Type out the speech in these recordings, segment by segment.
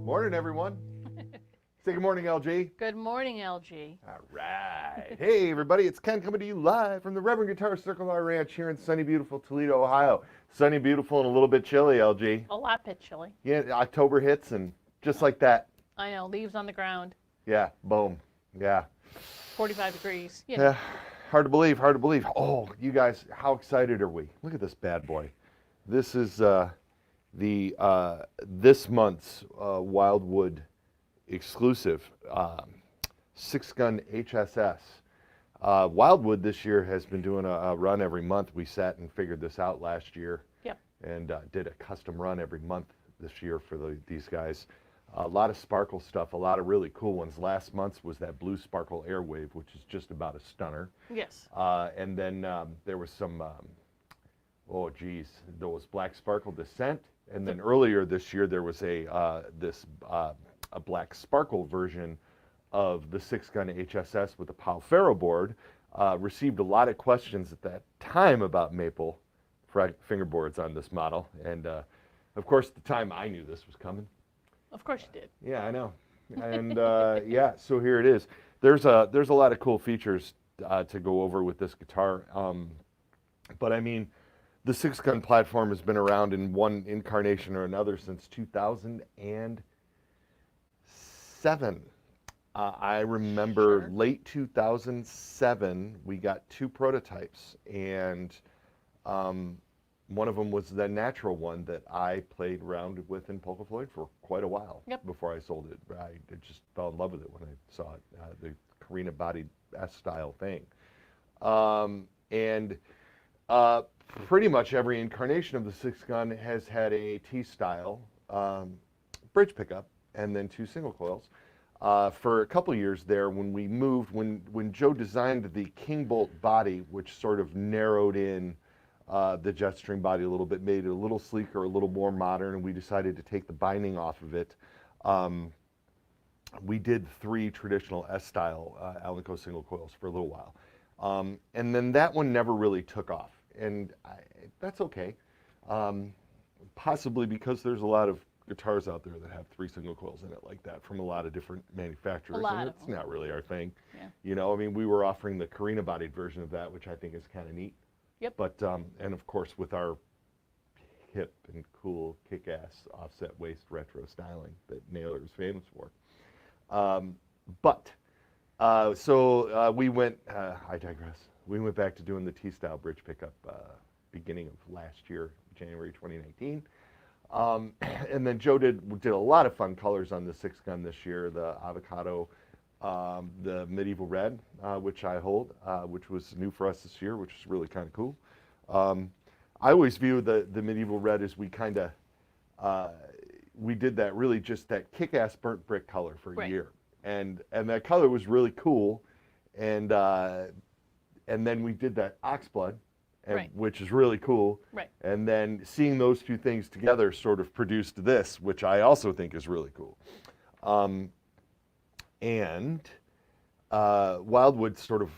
Morning, everyone. Say good morning, LG. Good morning, LG. All right. Hey, everybody. It's Ken coming to you live from the Reverend Guitar Circle R Ranch here in sunny, beautiful Toledo, Ohio. Sunny, beautiful, and a little bit chilly, LG. A lot bit chilly. Yeah, October hits, and just like that. I know, leaves on the ground. Yeah, boom. Yeah. 45 degrees. You know. Yeah, hard to believe, hard to believe. Oh, you guys, how excited are we? Look at this bad boy. This is this month's Wildwood exclusive 6 Gun HSS. Wildwood this year has been doing a run every month. We sat and figured this out last year. Yep. And did a custom run every month this year for these guys. A lot of sparkle stuff, a lot of really cool ones. Last month's was that blue sparkle airwave, which is just about a stunner. Yes. And then there was some, there was black sparkle descent. And then earlier this year there was a black sparkle version of the 6 Gun HSS with the Pal Ferroboard. Received a lot of questions at that time about maple fingerboards on this model, and of course, at the time I knew this was coming. Of course you did. Yeah, I know. And yeah, so here it is. There's a lot of cool features to go over with this guitar, but I mean, the 6 Gun platform has been around in one incarnation or another since 2007. I remember late 2007, we got 2 prototypes, and one of them was the natural one that I played around with in Polka Floyd for quite a while before I sold it. I just fell in love with it when I saw it, the Carina-bodied S-style thing. Pretty much every incarnation of the 6 Gun has had a T-style bridge pickup and then 2 single coils. For a couple years there, when we moved, when Joe designed the King Bolt body, which sort of narrowed in the Jetstream body a little bit, made it a little sleeker, a little more modern, and we decided to take the binding off of it. We did 3 traditional S-style Alnico single coils for a little while. And then that one never really took off, and that's okay. Possibly because there's a lot of guitars out there that have 3 single coils in it like that from a lot of different manufacturers. A lot and of it's them. not really our thing. Yeah. You know, I mean, we were offering the Carina-bodied version of that, which I think is kind of neat. Yep. But, and of course, with our hip and cool kick-ass offset waist retro styling that Naylor is famous for. So we went, I digress. We went back to doing the T-style bridge pickup beginning of last year, January 2019. And then Joe did a lot of fun colors on the Six Gun this year, the avocado, the medieval red, which I hold, which was new for us this year, which is really kind of cool. I always view the medieval red as we kind of, we did that really just that kick-ass burnt brick color for a year. And that color was really cool. And then we did that oxblood, which is really cool. Right. And then seeing those two things together sort of produced this, which I also think is really cool. Wildwood sort of,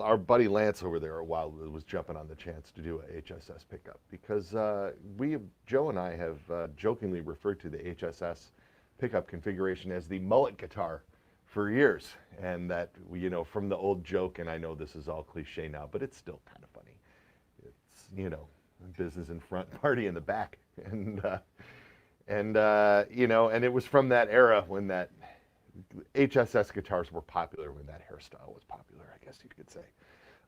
our buddy Lance over there at Wildwood was jumping on the chance to do a HSS pickup because Joe and I have jokingly referred to the HSS pickup configuration as the mullet guitar for years. And that, you know, from the old joke, and I know this is all cliche now, but it's still kind of funny. It's, you know, business in front, party in the back. And you know, and it was from that era when that HSS guitars were popular, when that hairstyle was popular, I guess you could say.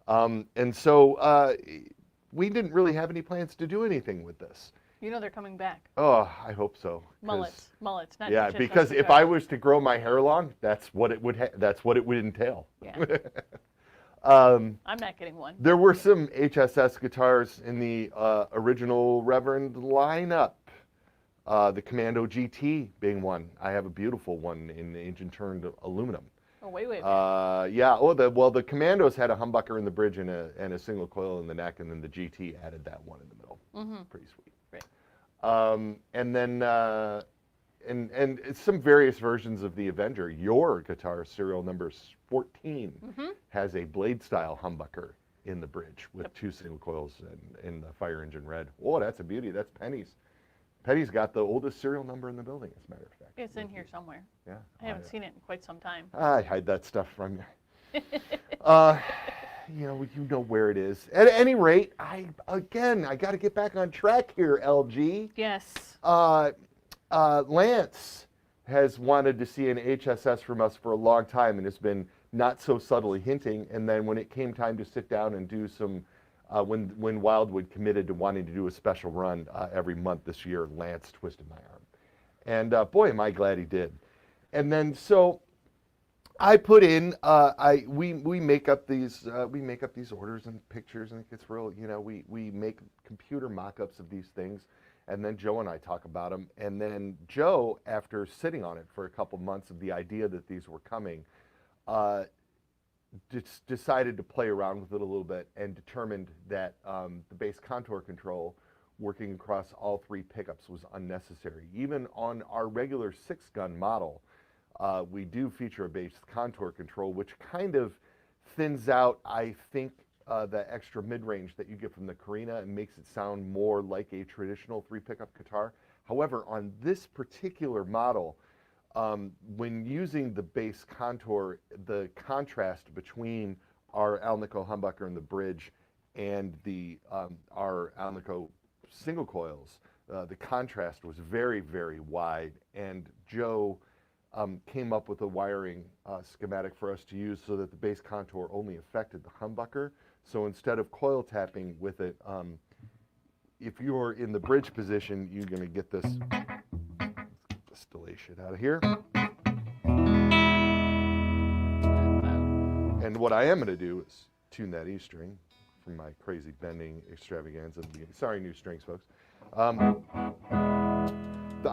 And so we didn't really have any plans to do anything with this. You know they're coming back. Oh, I hope so. Mullets, not yeah, HSS because if I was to grow my hair long, that's what it would entail. Yeah. I'm not getting one. There were some HSS guitars in the original Reverend lineup. The Commando GT being one. I have a beautiful one in engine turned aluminum. Oh, wait. Yeah. Oh, the Commandos had a humbucker in the bridge and a single coil in the neck, and then the GT added that one in the middle. Mm-hmm. Pretty sweet. Right. And then and some various versions of the Avenger. Your guitar, serial number 14, has a blade style humbucker in the bridge with 2 single coils and the fire engine red. Oh, that's a beauty. That's Penny's. Penny's got the oldest serial number in the building, as a matter of fact. It's in here somewhere. Yeah. I haven't seen it in quite some time. I hide that stuff from you. You know where it is. At any rate, I got to get back on track here, LG. Yes. Lance has wanted to see an HSS from us for a long time and has been not so subtly hinting. And then when it came time to sit down and do some when Wildwood committed to wanting to do a special run every month this year, Lance twisted my arm. And boy, am I glad he did. And then so I put in, we make up these orders and pictures, and it gets real, you know, we make computer mock-ups of these things, and then Joe and I talk about them. And then Joe, after sitting on it for a couple months of the idea that these were coming, decided to play around with it a little bit and determined that the bass contour control working across all 3 pickups was unnecessary. Even on our regular 6-gun model, we do feature a bass contour control, which kind of thins out, I think, the extra mid-range that you get from the Carina and makes it sound more like a traditional 3-pickup guitar. However, on this particular model, when using the bass contour, the contrast between our Alnico humbucker in the bridge and the our Alnico single coils, the contrast was very, very wide. And Joe came up with a wiring schematic for us to use so that the bass contour only affected the humbucker. So instead of coil tapping with it, if you're in the bridge position, you're going to get this. Delay shit out of here. And what I am going to do is tune that E string from my crazy bending extravaganza. Sorry, new strings, folks. I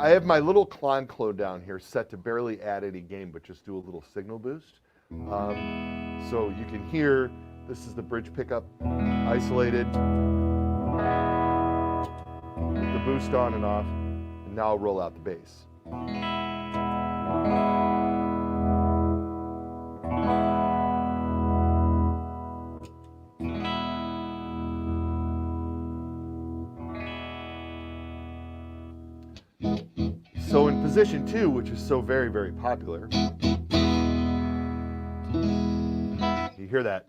have my little clone down here set to barely add any gain, but just do a little signal boost. So you can hear this is the bridge pickup isolated with the boost on and off. And now I'll roll out the bass. So in position 2, which is so very, very popular, you hear that.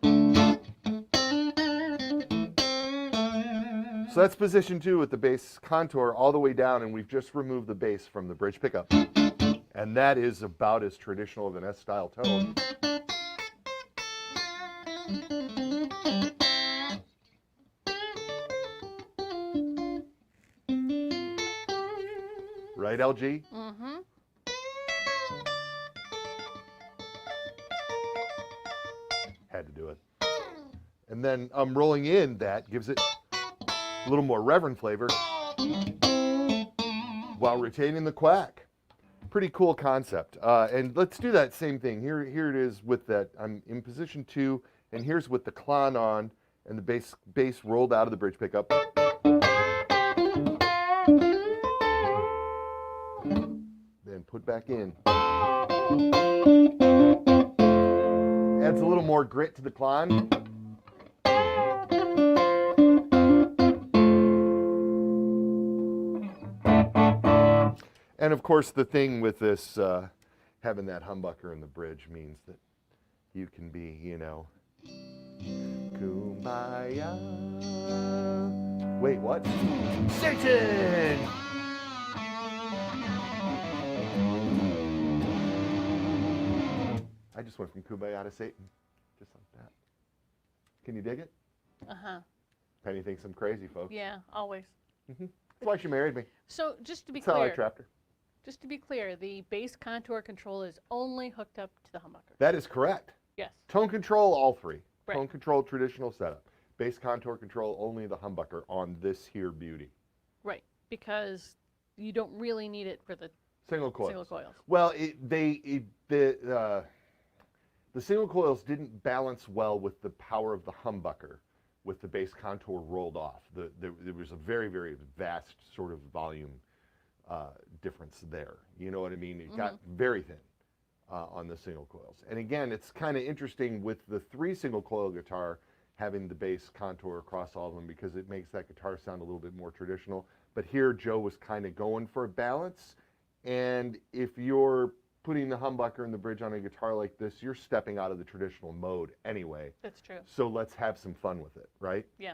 So that's position 2 with the bass contour all the way down, and we've just removed the bass from the bridge pickup. And that is about as traditional of an S-style tone. Right, LG? Mm-hmm. Had to do it. And then rolling in that gives it a little more Reverend flavor while retaining the quack. Pretty cool concept. And let's do that same thing. Here it is with that. I'm in position 2, and here's with the clon on and the bass rolled out of the bridge pickup. Then put back in. Adds a little more grit to the clon. And of course, the thing with this, having that humbucker in the bridge means that you can be, you know, kumbaya. Wait, what? Satan! I just went from kumbaya to Satan, just like that. Can you dig it? Uh-huh. Penny thinks I'm crazy, folks. Yeah, always. That's why she married me. So just to be That's how I clear, trapped her. just to be clear, the bass contour control is only hooked up to the humbucker. That is correct. Yes. Tone control, all 3. Right. Tone control, traditional setup. Bass contour control, only the humbucker on this here beauty. Right, because you don't really need it for the Single coils. single coils. Well, the single coils didn't balance well with the power of the humbucker with the bass contour rolled off. There was a very, very vast sort of volume difference there. You know what I mean? It got very thin on the single coils. And again, it's kind of interesting with the 3 single coil guitar having the bass contour across all of them because it makes that guitar sound a little bit more traditional. But here, Joe was kind of going for a balance. And if you're putting the humbucker and the bridge on a guitar like this, you're stepping out of the traditional mode anyway. That's true. So let's have some fun with it, right? Yeah.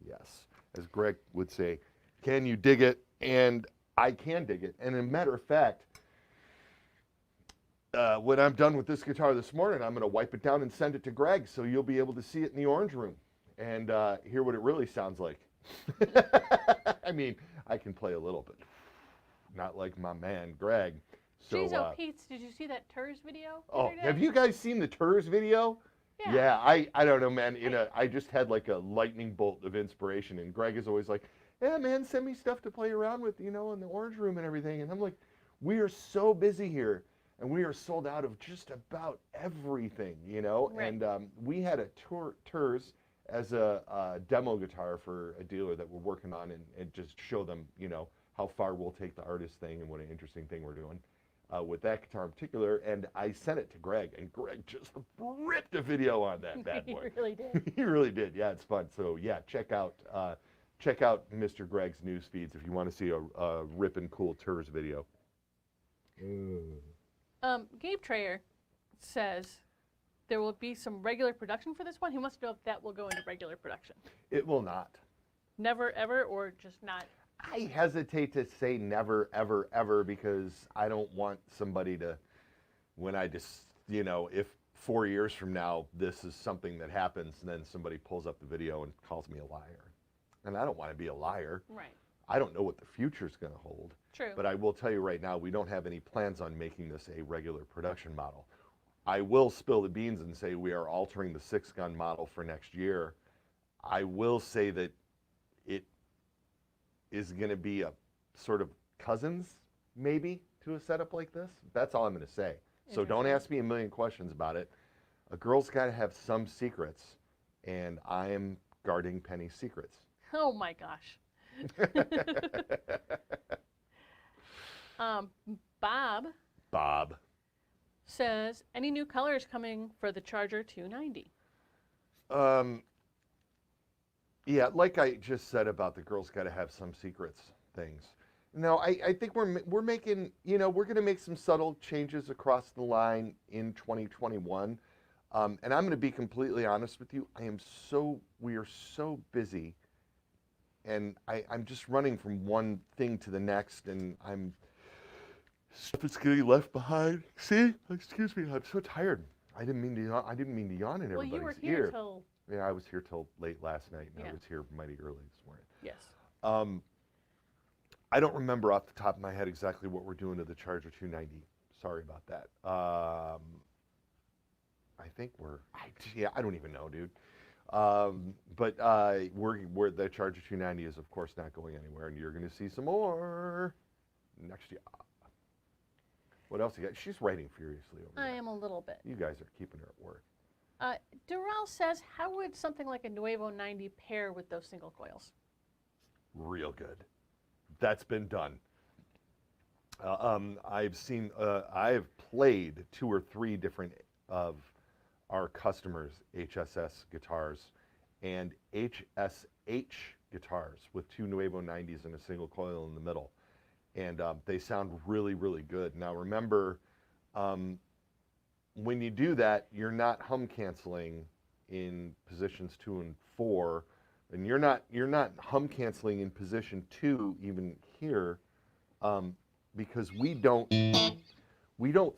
Yes. As Greg would say, can you dig it? And I can dig it. And as a matter of fact, when I'm done with this guitar this morning, I'm going to wipe it down and send it to Greg so you'll be able to see it in the orange room and hear what it really sounds like. I mean, I can play a little bit. Not like my man, Greg. So, Jeez, oh, Pete, did you see that TERS video? Oh, have you guys seen the TERS video? Yeah. I don't know, man. I just had like a lightning bolt of inspiration, and Greg is always like, yeah, man, send me stuff to play around with, you know, in the orange room and everything. And I'm like, we are so busy here, and we are sold out of just about everything, you know. Right. And we had a TERS as a demo guitar for a dealer that we're working on, and just show them, you know, how far we'll take the artist thing and what an interesting thing we're doing. With that guitar in particular, and I sent it to Greg, and Greg just ripped a video on that bad boy. He really did. He really did. Yeah, it's fun. So yeah, check out Mr. Greg's news feeds if you want to see a ripping cool TERS video. Gabe Trayer says there will be some regular production for this one. He wants to know if that will go into regular production. It will not. Never, ever, or just not? I hesitate to say never, ever, ever, because I don't want somebody to, when I just, you know, if 4 years from now this is something that happens, and then somebody pulls up the video and calls me a liar. And I don't want to be a liar. Right. I don't know what the future's going to hold. True. But I will tell you right now, we don't have any plans on making this a regular production model. I will spill the beans and say we are altering the 6-gun model for next year. I will say that it is going to be a sort of cousins, maybe, to a setup like this. That's all I'm going to say. So don't ask me a million questions about it. A girl's got to have some secrets, and I am guarding Penny's secrets. Oh my gosh. Bob says, any new colors coming for the Charger 290? Yeah, like I just said about the girls got to have some secrets things. No, I think we're making, we're going to make some subtle changes across the line in 2021. And I'm going to be completely honest with you. We are so busy, and I'm just running from one thing to the next, and stuff is getting left behind. See, excuse me, I'm so tired. I didn't mean to yawn in everybody's Well, you were ear. here till. Yeah, I was here till late last night, and Yeah. I was here mighty early this morning. Yes. I don't remember off the top of my head exactly what we're doing to the Charger 290. Sorry about that. I think I don't even know, dude. But we're the Charger 290 is of course not going anywhere, and you're going to see some more next year. What else you got? She's writing furiously over I there. am a little bit. You guys are keeping her at work. Durrell says, how would something like a Nuevo 90 pair with those single coils? Real good. That's been done. I've played 2 or 3 different of our customers' HSS guitars and HSH guitars with 2 Nuevo 90s and a single coil in the middle. And they sound really, really good. Now remember, when you do that, you're not hum canceling in positions 2 and 4. And you're not hum canceling in position 2 even here, because we don't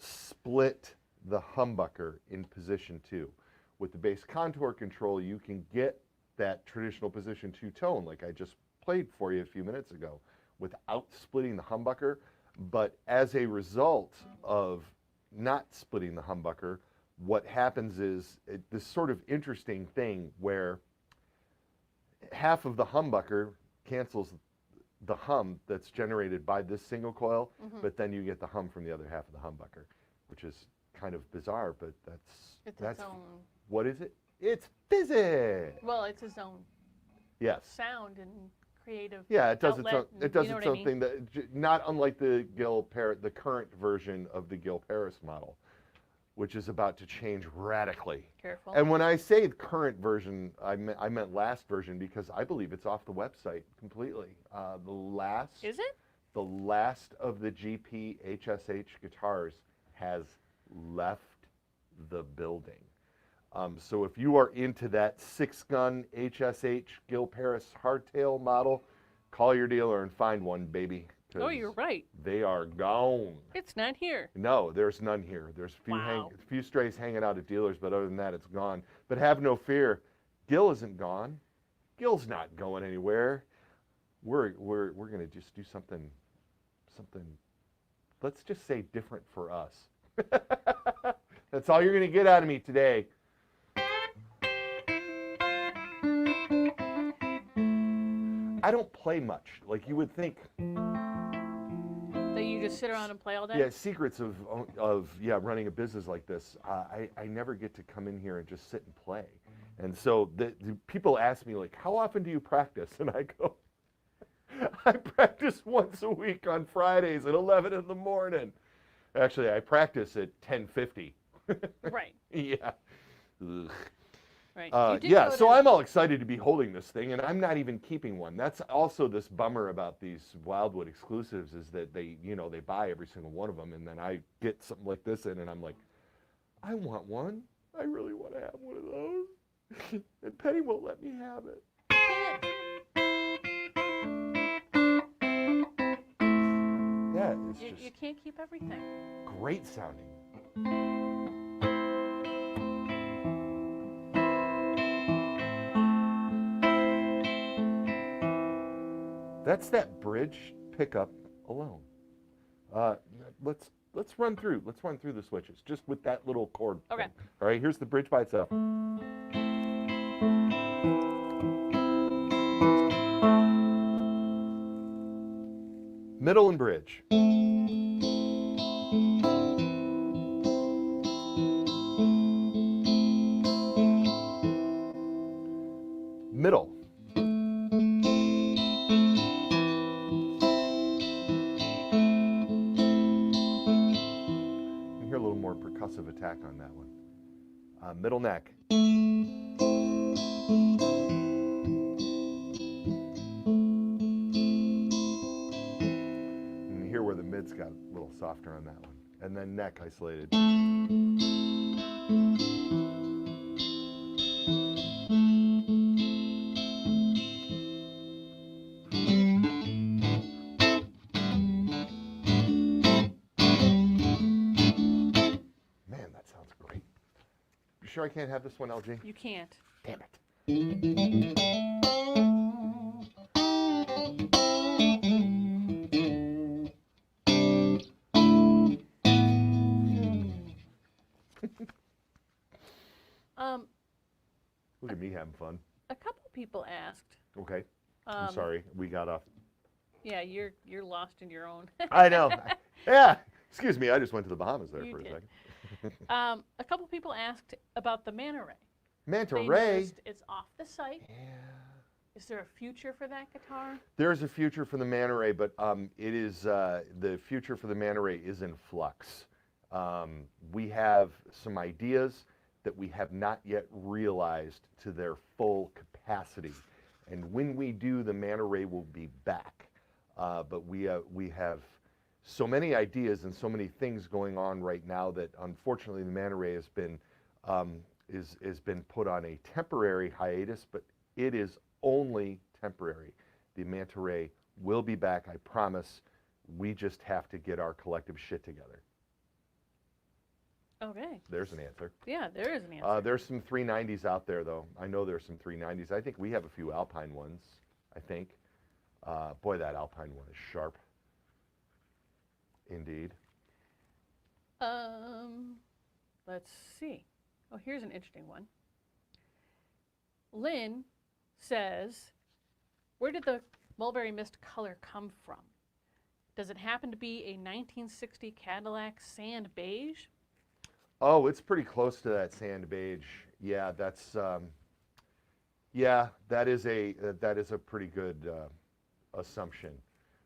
split the humbucker in position 2. With the bass contour control, you can get that traditional position 2 tone like I just played for you a few minutes ago without splitting the humbucker. But as a result of not splitting the humbucker, what happens is this sort of interesting thing where half of the humbucker cancels the hum that's generated by this single coil, but then you get the hum from the other half of the humbucker, which is kind of bizarre, but It's that's its own. what is it? It's physics. Well, it's its own Yes. sound and creative. Yeah, it does its own. outlet, It does you know its what I own mean? thing that not unlike the the current version of the Gil Paris model, which is about to change radically. Careful. And when I say the current version, I meant last version because I believe it's off the website completely. Is it? The last of the GP HSH guitars has left the building. So if you are into that 6-gun HSH Gil Paris hardtail model, call your dealer and find one, baby. Oh, 'cause you're right. They are gone. It's not here. No, there's none here. There's a few, Wow. few strays hanging out at dealers, but other than that, it's gone. But have no fear, Gil isn't gone. Gil's not going anywhere. We're gonna just do something. Let's just say different for us. That's all you're gonna get out of me today. I don't play much, like you would think. That you just sit around and play all day? Yeah, secrets of running a business like this. I never get to come in here and just sit and play. And so the people ask me, like, how often do you practice? And I go, I practice once a week on Fridays at 11 in the morning. Actually, I practice at 10:50. Right. Yeah. Ugh. Right. Yeah, so I'm all excited to be holding this thing, and I'm not even keeping one. That's also this bummer about these Wildwood exclusives is that they buy every single one of them, and then I get something like this in, and I'm like, I want one. I really want to have one of those. And Penny won't let me have it. Yeah, it's You just can't keep everything. great sounding. That's that bridge pickup alone. Let's run through the switches just with that little chord. Okay. thing. All right, here's the bridge by itself. Middle and bridge. Middle. You hear a little more percussive attack on that one. Middle neck. got a little softer on that one. And then neck isolated. Man, that sounds great. You sure I can't have this one, LG? You can't. Damn it. Look at me having fun. A couple people asked. Okay. I'm sorry. We got off. Yeah, you're lost in your own. I know. Yeah. Excuse me. I just went to the Bahamas there You for a did. second. A couple people asked about the Manta Ray. Manta They Ray. noticed it's off the site. Yeah. Is there a future for that guitar? There's a future for the Manta Ray, but it is the future for the Manta Ray is in flux. We have some ideas that we have not yet realized to their full capacity, and when we do, the Manta Ray will be back. But we have so many ideas and so many things going on right now that unfortunately the Manta Ray has been put on a temporary hiatus, but it is only temporary. The Manta Ray will be back, I promise. We just have to get our collective shit together. Okay. There's an answer. Yeah, there is an answer. There's some 390s out there, though. I know there's some 390s. I think we have a few Alpine ones, I think. Boy, that Alpine one is sharp. Indeed. Let's see. Oh, here's an interesting one. Lynn says, where did the mulberry mist color come from? Does it happen to be a 1960 Cadillac sand beige? Oh, it's pretty close to that sand beige. Yeah, that's yeah, that is a pretty good assumption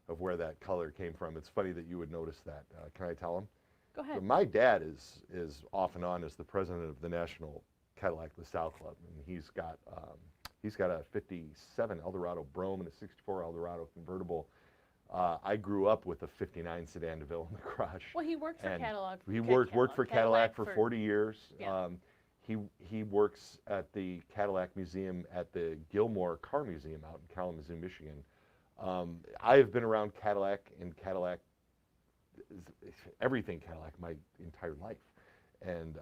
of where that color came from. It's funny that you would notice that. Can I tell him? Go ahead. But my dad is off and on as the president of the National Cadillac LaSalle Club, and he's got a '57 Eldorado Brome and a '64 Eldorado convertible. I grew up with a '59 Sedan DeVille in the garage. Well, he worked for Cadillac. He worked for Cadillac for 40 years. Yeah. He works at the Cadillac Museum at the Gilmore Car Museum out in Kalamazoo, Michigan. I have been around Cadillac and everything Cadillac my entire life, and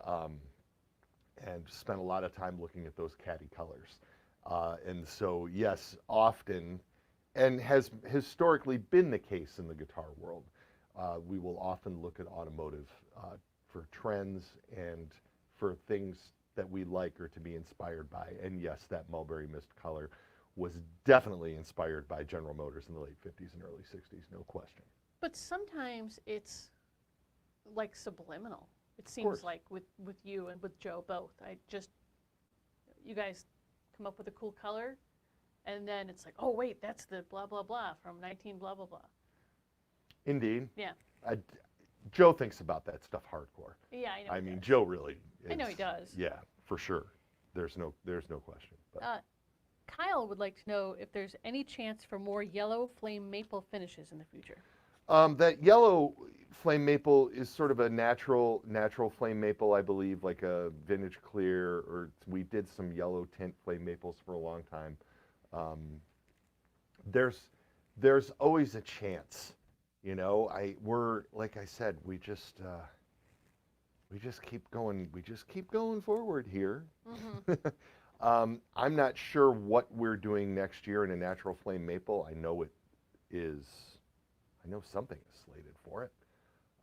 spent a lot of time looking at those Caddy colors. And so yes, often, and has historically been the case in the guitar world, we will often look at automotive for trends and for things that we like or to be inspired by. And yes, that mulberry mist color was definitely inspired by General Motors in the late 50s and early 60s, no question. But sometimes it's like subliminal. It seems like with you and with Joe both. You guys come up with a cool color, and then it's like, oh wait, that's the blah blah blah from 19 blah blah blah. Indeed. Yeah. Joe thinks about that stuff hardcore. Yeah, I know. I mean, Joe really. I know he does. Yeah, for sure. There's no question. But. Kyle would like to know if there's any chance for more yellow flame maple finishes in the future. That yellow flame maple is sort of a natural flame maple, I believe, like a vintage clear, or we did some yellow tint flame maples for a long time. There's always a chance, you know. We're like I said, we just keep going. We just keep going forward here. Mm-hmm. I'm not sure what we're doing next year in a natural flame maple. I know something is slated for it,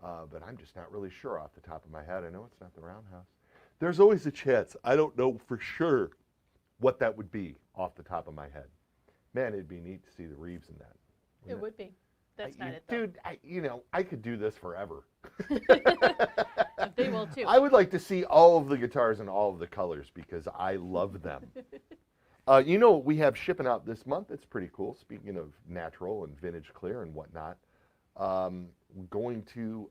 but I'm just not really sure off the top of my head. I know it's not the Roundhouse. There's always a chance. I don't know for sure what that would be off the top of my head. Man, it'd be neat to see the Reeves in that. It would be. That's not it, though. Dude, I could do this forever. They will too. I would like to see all of the guitars in all of the colors because I love them. We have shipping out this month. It's pretty cool. Speaking of natural and vintage clear and whatnot, going to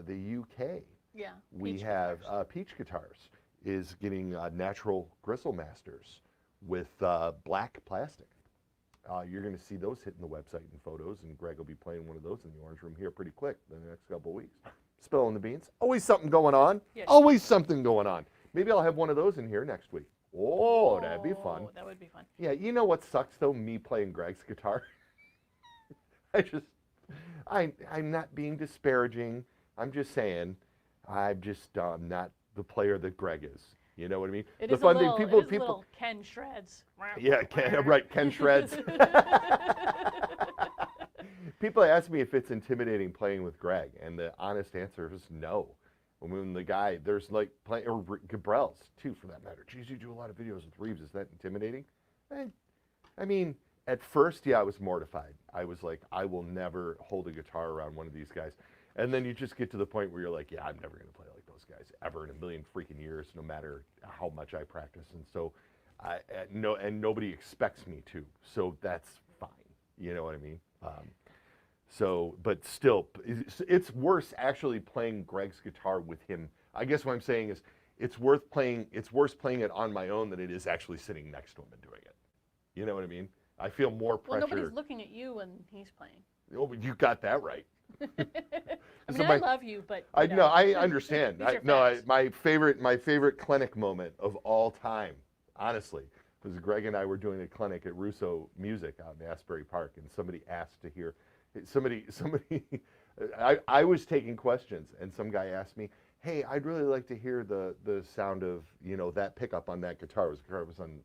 the UK. Yeah. We have Peach Guitars is getting natural gristle masters with black plastic. You're going to see those hitting the website and photos, and Greg will be playing one of those in the Orange Room here pretty quick in the next couple of weeks. Spilling the beans. Always something going on. Yes. Always something going on. Maybe I'll have one of those in here next week. Oh, that'd be fun. Oh, that would be fun. Yeah, you know what sucks though? Me playing Greg's guitar. I'm not being disparaging. I'm just saying, I'm just not the player that Greg is. You know what I mean? It The is fun a little, thing, it is people. little Ken shreds. Yeah, right, Ken shreds. People ask me if it's intimidating playing with Greg, and the honest answer is no. When the guy, there's like playing, or Gabrels too, for that matter. Geez, you do a lot of videos with Reeves. Is that intimidating? I mean, at first, yeah, I was mortified. I was like, I will never hold a guitar around one of these guys. And then you just get to the point where you're like, yeah, I'm never going to play like those guys ever in a million freaking years, no matter how much I practice. And so, and nobody expects me to. So that's fine. You know what I mean? But still, it's worse actually playing Greg's guitar with him. I guess what I'm saying is, it's worse playing it on my own than it is actually sitting next to him and doing it. You know what I mean? I feel more pressure. Well, nobody's looking at you when he's playing. Oh, you got that right. I mean, I love you, but I understand. These are facts. My favorite clinic moment of all time, honestly, was Greg and I were doing a clinic at Russo Music out in Asbury Park, and somebody asked to hear. I was taking questions, and some guy asked me, hey, I'd really like to hear the sound of, that pickup on that guitar. The guitar was on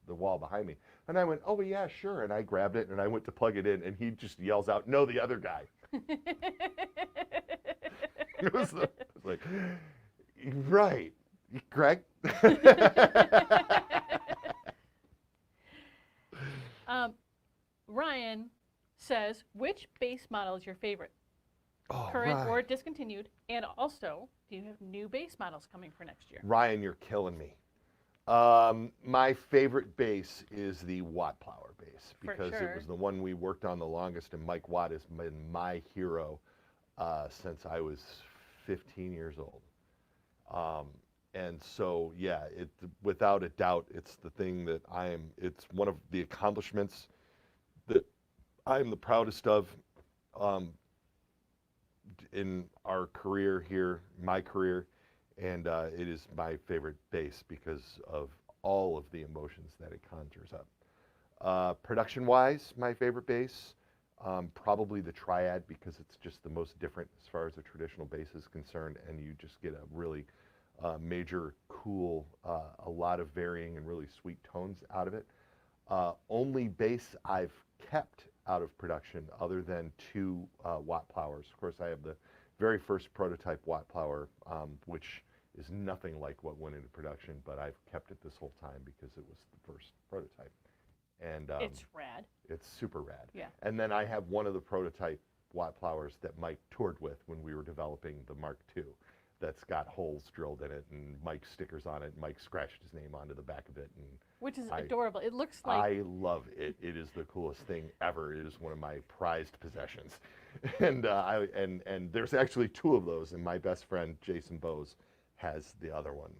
the wall behind me. And I went, oh, yeah, sure. And I grabbed it, and I went to plug it in, and he just yells out, no, the other guy. It was like, right, Greg? Ryan says, which bass model is your favorite? Oh, Current Ryan. or discontinued? And also, do you have new bass models coming for next year? Ryan, you're killing me. My favorite bass is the Watt Plower bass because it was the one we worked on the longest, and Mike Watt has been my hero since I was 15 years old. And so, yeah, without a doubt, it's the thing that it's one of the accomplishments that I'm the proudest of in our career here, my career. And it is my favorite bass because of all of the emotions that it conjures up. Production-wise, my favorite bass, probably the Triad, because it's just the most different as far as a traditional bass is concerned, and you just get a really major, cool, a lot of varying and really sweet tones out of it. Only bass I've kept out of production other than two Watt Plowers. Of course, I have the very first prototype Watt Plower, which is nothing like what went into production, but I've kept it this whole time because it was the first prototype. And it's rad. It's super rad. Yeah. And then I have one of the prototype Watt Plowers that Mike toured with when we were developing the Mark II. That's got holes drilled in it and Mike's stickers on it. Mike scratched his name onto the back of it. And which is adorable. It looks like... I love it. It is the coolest thing ever. It is one of my prized possessions. And and there's actually two of those, and my best friend, Jason Bose, has the other one.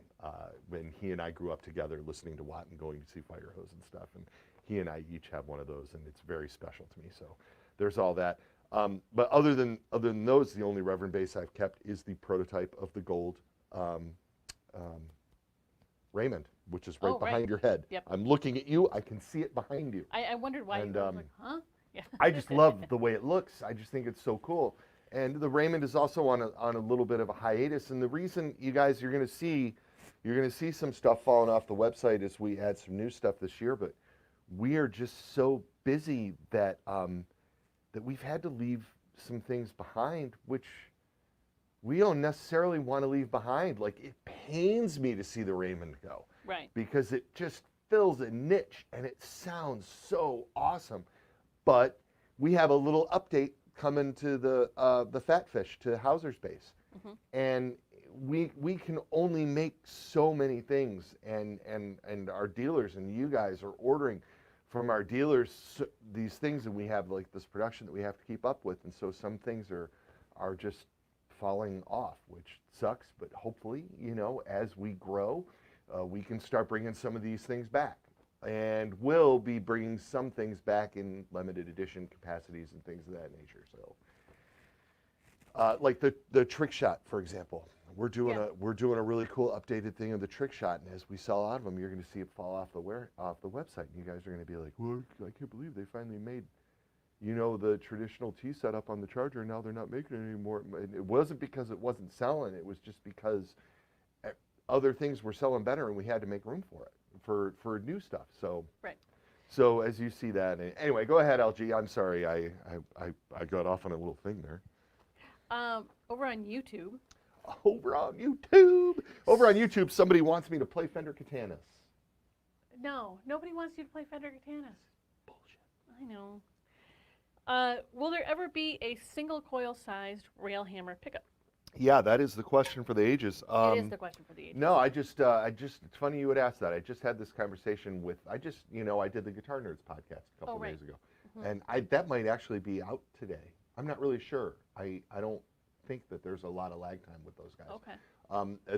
When he and I grew up together listening to Watt and going to see Fire Hose and stuff, and he and I each have one of those, and it's very special to me. So there's all that. But other than those, the only Reverend bass I've kept is the prototype of the gold Raymond, which is right behind your head. Yep. I'm looking at you. I can see it behind you. I wondered why. And, I was like, huh? Yeah. I just love the way it looks. I just think it's so cool. And the Raymond is also on a little bit of a hiatus. And the reason, you guys, you're going to see some stuff falling off the website as we add some new stuff this year. But we are just so busy that that we've had to leave some things behind, which we don't necessarily want to leave behind. Like, it pains me to see the Raymond go. Right. Because it just fills a niche and it sounds so awesome. But we have a little update coming to the Fatfish, to Hauser's bass. Mm-hmm. And we can only make so many things, and our dealers and you guys are ordering from our dealers these things, and we have like this production that we have to keep up with, and so some things are just falling off, which sucks. But hopefully, as we grow, we can start bringing some of these things back. and will be bringing some things back in limited edition capacities and things of that nature. So, like the trick shot, for example, we're doing a really cool updated thing of the trick shot, and as we sell out of them, you're going to see it fall off the website, and you guys are going to be like, well, I can't believe they finally made, the traditional T setup on the Charger. Now they're not making it anymore. And it wasn't because it wasn't selling; it was just because other things were selling better, and we had to make room for it for new stuff. So Right. So as you see that, anyway, go ahead, LG. I'm sorry, I got off on a little thing there. Over on YouTube. Over on YouTube, somebody wants me to play Fender Katanas. No, nobody wants you to play Fender Katanas. Bullshit. I know. Will there ever be a single coil sized rail hammer pickup? Yeah, that is the question for the ages. It is the question for the ages. No, I just, it's funny you would ask that. I just had this conversation with, I did the Guitar Nerds podcast a couple of days ago, and that might actually be out today. I'm not really sure. I don't think that there's a lot of lag time with those guys. Okay.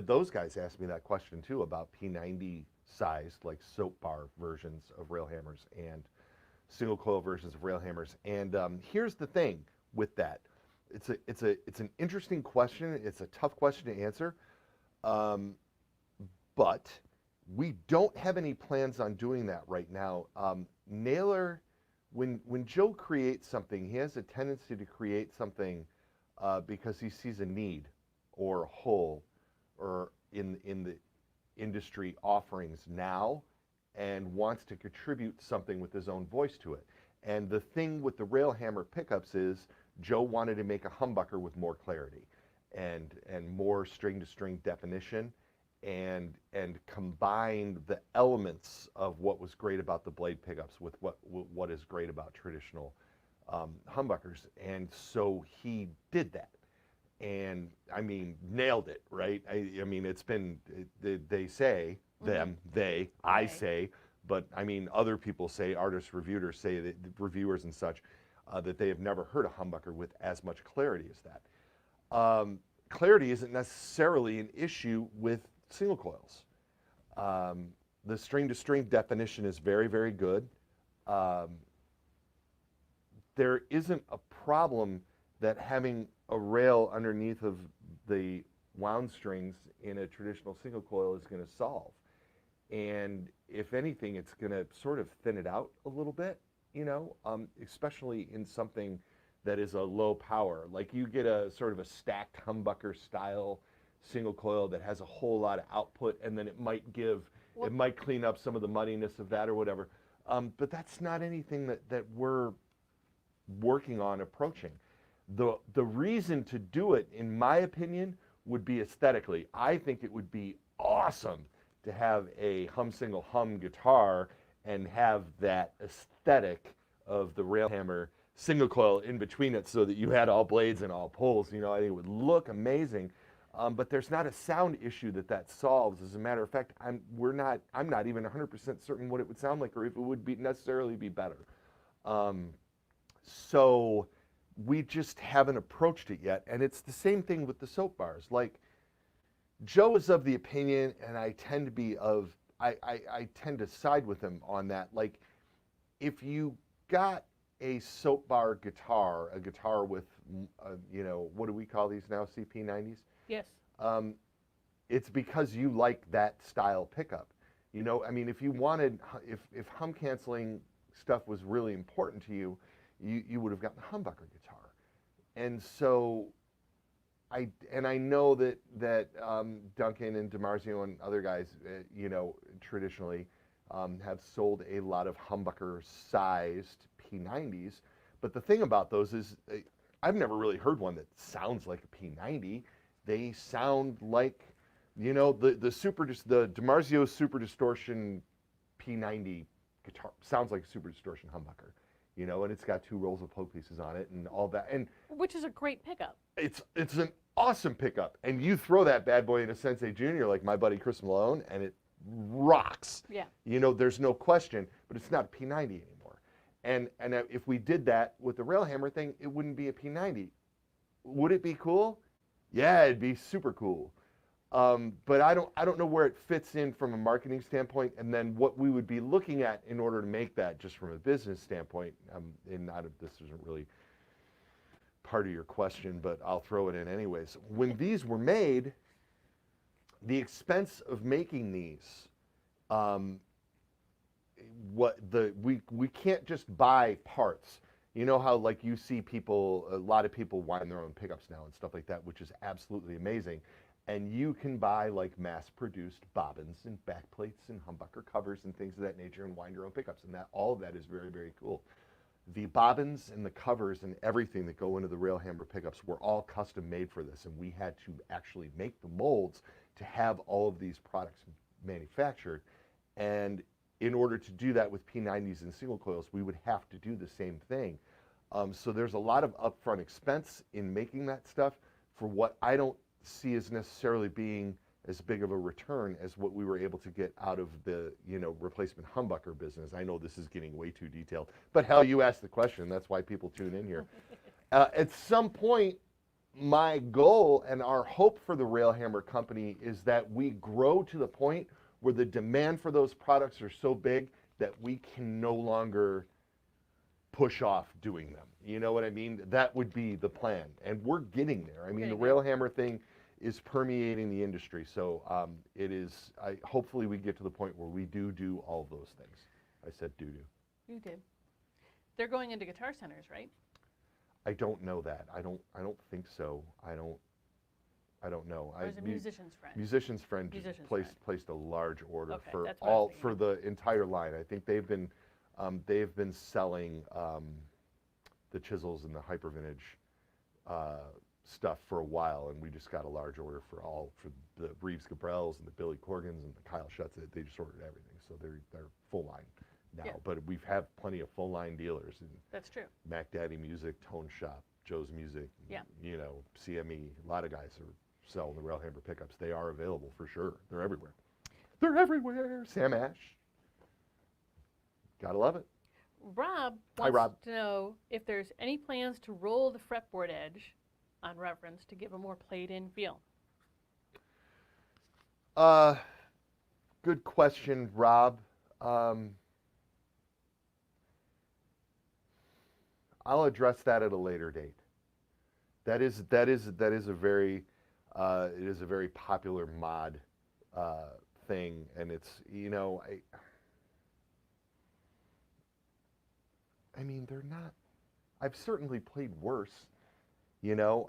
Those guys asked me that question too about P90 sized, like soap bar versions of rail hammers and single coil versions of rail hammers. And here's the thing with that. It's an interesting question. It's a tough question to answer, but we don't have any plans on doing that right now. Naylor, when Joe creates something, he has a tendency to create something because he sees a need or a hole or in the industry offerings now, and wants to contribute something with his own voice to it. And the thing with the rail hammer pickups is, Joe wanted to make a humbucker with more clarity and more string-to-string definition, and combine the elements of what was great about the blade pickups with what is great about traditional humbuckers. And so he did that, and I mean, nailed it, right? I mean, it's been, they say, I say, but I mean, other people say, artists, reviewers say, that reviewers and such, that they have never heard a humbucker with as much clarity as that. Clarity isn't necessarily an issue with single coils. The string-to-string definition is very, very good. There isn't a problem that having a rail underneath of the wound strings in a traditional single coil is going to solve. And if anything, it's going to sort of thin it out a little bit. Especially in something that is a low power. Like you get a sort of a stacked humbucker style single coil that has a whole lot of output, and then it might clean up some of the muddiness of that or whatever. But that's not anything that we're working on approaching. The reason to do it, in my opinion, would be aesthetically. I think it would be awesome to have a single hum guitar and have that aesthetic of the rail hammer single coil in between it, so that you had all blades and all pulls. I think it would look amazing. But there's not a sound issue that solves. As a matter of fact, I'm not even 100% certain what it would sound like, or if it would necessarily be better. So we just haven't approached it yet. And it's the same thing with the soap bars. Like, Joe is of the opinion, and I tend to side with him on that. Like, if you got a soap bar guitar, a guitar with, what do we call these now, CP90s? Yes. It's because you like that style pickup. I mean, if you wanted, if hum canceling stuff was really important to you, you would have gotten a humbucker guitar. And so I know that Duncan and DiMarzio and other guys, traditionally have sold a lot of humbucker-sized P90s. But the thing about those is, I've never really heard one that sounds like a P90. They sound like, the DiMarzio Super Distortion P90 guitar sounds like a Super Distortion humbucker. And it's got 2 rolls of poke pieces on it and all that. And which is a great pickup. It's an awesome pickup. And you throw that bad boy in a Sensei Junior like my buddy Chris Malone, and it rocks. Yeah. There's no question, but it's not a P90 anymore. And if we did that with the rail hammer thing, it wouldn't be a P90. Would it be cool? Yeah, it'd be super cool. But I don't know where it fits in from a marketing standpoint, and then what we would be looking at in order to make that just from a business standpoint. And not this isn't really part of your question, but I'll throw it in anyways. When these were made, the expense of making these, we can't just buy parts. You know how like you see people, a lot of people wind their own pickups now and stuff like that, which is absolutely amazing. And you can buy like mass-produced bobbins and backplates and humbucker covers and things of that nature and wind your own pickups. And that all of that is very, very cool. The bobbins and the covers and everything that go into the Railhammer pickups were all custom made for this, and we had to actually make the molds to have all of these products manufactured. And in order to do that with P90s and single coils, we would have to do the same thing. So there's a lot of upfront expense in making that stuff for what I don't see as necessarily being as big of a return as what we were able to get out of the, replacement humbucker business. I know this is getting way too detailed, but hell, you asked the question. That's why people tune in here. At some point, my goal and our hope for the Railhammer company is that we grow to the point where the demand for those products are so big that we can no longer push off doing them. You know what I mean? That would be the plan, and we're getting there. I mean, the Railhammer thing is permeating the industry, so it is. Hopefully, we get to the point where we do all those things. I said do. You did. They're going into Guitar Centers, right? I don't know that. I don't think so. I don't know. Or is it Musician's Friend? Musician's Friend placed a large order for for the entire line. I think they've been selling the chisels and the hyper vintage stuff for a while, and we just got a large order for the Reeves Gabrels and the Billy Corgans and the Kyle Schutz. They just ordered everything, so they're full line now. Yeah. But we have plenty of full line dealers. And That's true. Mac Daddy Music, Tone Shop, Joe's Music, Yeah. CME. A lot of guys are selling the Railhammer pickups. They are available for sure. They're everywhere. They're everywhere. Sam Ash. Gotta love it. Rob Hi, wants Rob. to know if there's any plans to roll the fretboard edge on Reverends to give a more played-in feel. Good question, Rob. I'll address that at a later date. That is a very popular mod thing, and it's I mean, they're not. I've certainly played worse. Joe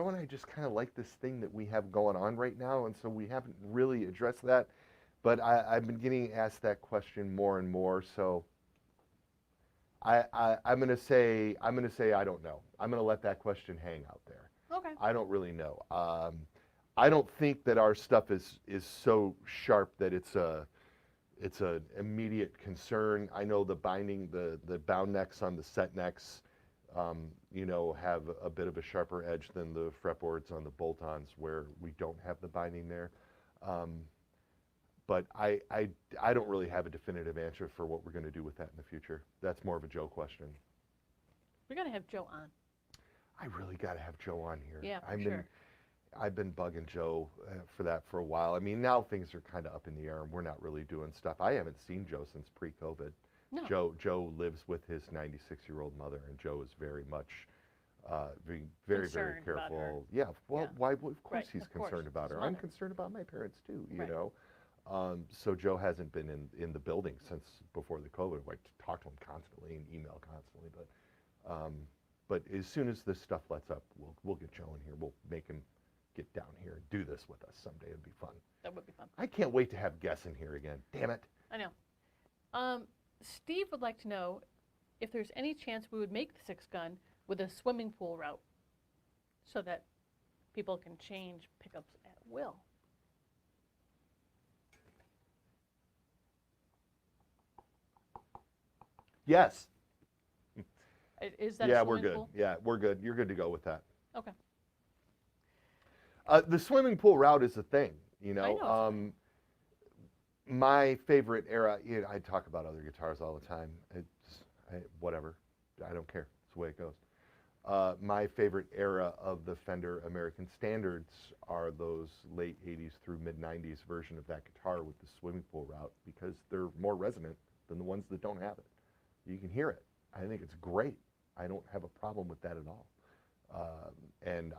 and I just kind of like this thing that we have going on right now, and so we haven't really addressed that. But I've been getting asked that question more and more, so I'm gonna say I don't know. I'm gonna let that question hang out there. Okay. I don't really know. I don't think that our stuff is so sharp that it's an immediate concern. I know the binding, the bound necks on the set necks, have a bit of a sharper edge than the fretboards on the bolt-ons where we don't have the binding there. But I don't really have a definitive answer for what we're going to do with that in the future. That's more of a Joe question. We're going to have Joe on. I really got to have Joe on here. Yeah, for sure. I've been bugging Joe for that for a while. I mean, now things are kind of up in the air, and we're not really doing stuff. I haven't seen Joe since pre-COVID. No. Joe lives with his 96-year-old mother, and Joe is very much being very, very careful. Yeah, well, why? Of course he's concerned about her. I'm concerned about my parents too. You know. So Joe hasn't been in the building since before the COVID. I talk to him constantly and email constantly, but as soon as this stuff lets up, we'll get Joe in here. We'll make him get down here and do this with us someday. It'd be fun. That would be fun. I can't wait to have guests in here again. Damn it. I know. Steve would like to know if there's any chance we would make the Six Gun with a swimming pool route so that people can change pickups at will. Yes. Is that yeah, a we're swimming good. pool? Yeah, we're good. You're good to go with that. Okay. The swimming pool route is a thing, you know. I know. My favorite era, I talk about other guitars all the time. Whatever. I don't care. It's the way it goes. My favorite era of the Fender American Standards are those late 80s through mid 90s version of that guitar with the swimming pool route, because they're more resonant than the ones that don't have it. You can hear it. I think it's great. I don't have a problem with that at all. And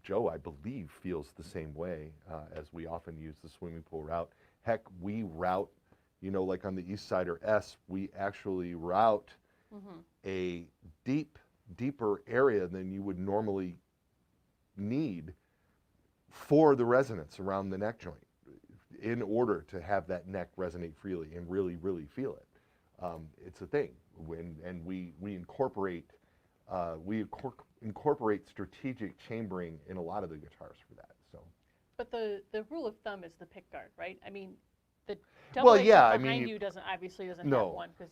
Joe, I believe, feels the same way, as we often use the swimming pool route. Heck, we route, you know, like on the East Side or S, we actually route a deeper area than you would normally need for the resonance around the neck joint, in order to have that neck resonate freely and really, really feel it. It's a thing, and we incorporate strategic chambering in a lot of the guitars for that. So, but the rule of thumb is the pick guard, right? I mean, the double behind you doesn't have one, because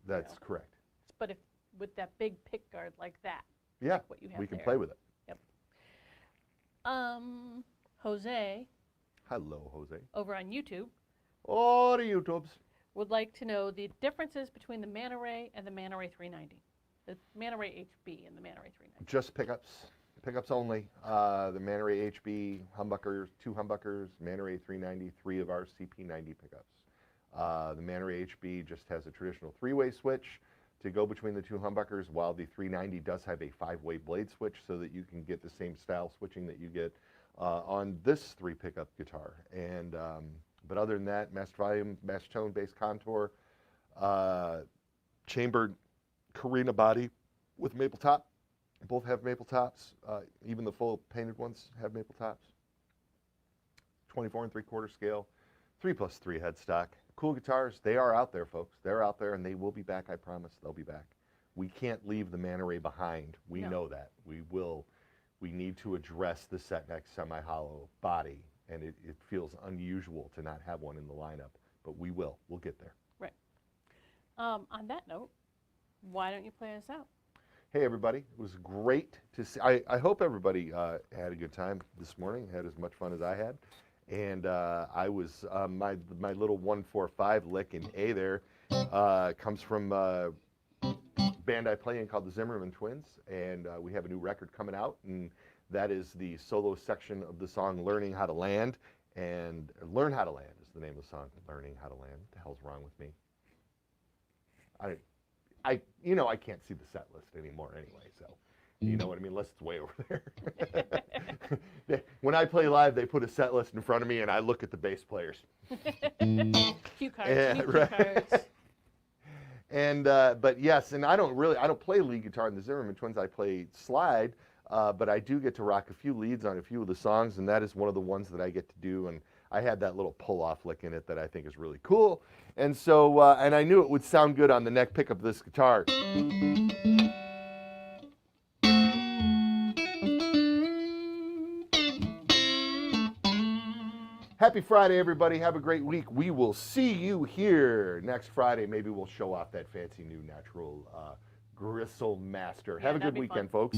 that's correct. But if with that big pick guard like that, yeah, like what you have we can there. play with it. Yep. Jose. Hello, Jose. Over on YouTube. Oh, the YouTubes. Would like to know the differences between the Manta Ray and the Manta Ray 390. The Manta Ray HB and the Manta Ray 390. Just pickups only. The Manta Ray HB humbuckers, 2 humbuckers, Manta Ray 390, 3 of our CP90 pickups. The Manta Ray HB just has a traditional 3-way switch to go between the 2 humbuckers, while the 390 does have a 5-way blade switch, so that you can get the same style switching that you get on this 3 pickup guitar. And but other than that, matched volume, matched tone, bass contour, chambered Carina body with maple top. Both have maple tops. Even the full painted ones have maple tops. 24 3/4 scale, 3+3 headstock. Cool guitars. They are out there, folks. They're out there, and they will be back. I promise. They'll be back. We can't leave the Manta Ray behind. We know that. We will. We need to address the set neck semi-hollow body, and it feels unusual to not have one in the lineup, but we will. We'll get there. Right. On that note, why don't you play us out? Hey, everybody. It was great to see. I hope everybody had a good time this morning, had as much fun as I had. And I was, my little 1-4-5 lick in A there comes from a band I play in called the Zimmerman Twins. And we have a new record coming out, and that is the solo section of the song Learning How to Land. And Learn How to Land is the name of the song, Learning How to Land. What the hell's wrong with me? I can't see the set list anymore anyway, so you know what I mean, unless it's way over there. When I play live, they put a set list in front of me, and I look at the bass players. Cue cards, cue cards. And but yes, and I don't play lead guitar in the Zimmerman Twins. I play slide, but I do get to rock a few leads on a few of the songs, and that is one of the ones that I get to do. And I had that little pull-off lick in it that I think is really cool. And so, and I knew it would sound good on the neck pickup of this guitar. Happy Friday, everybody. Have a great week. We will see you here next Friday. Maybe we'll show off that fancy new natural gristle master. Have a good weekend, folks.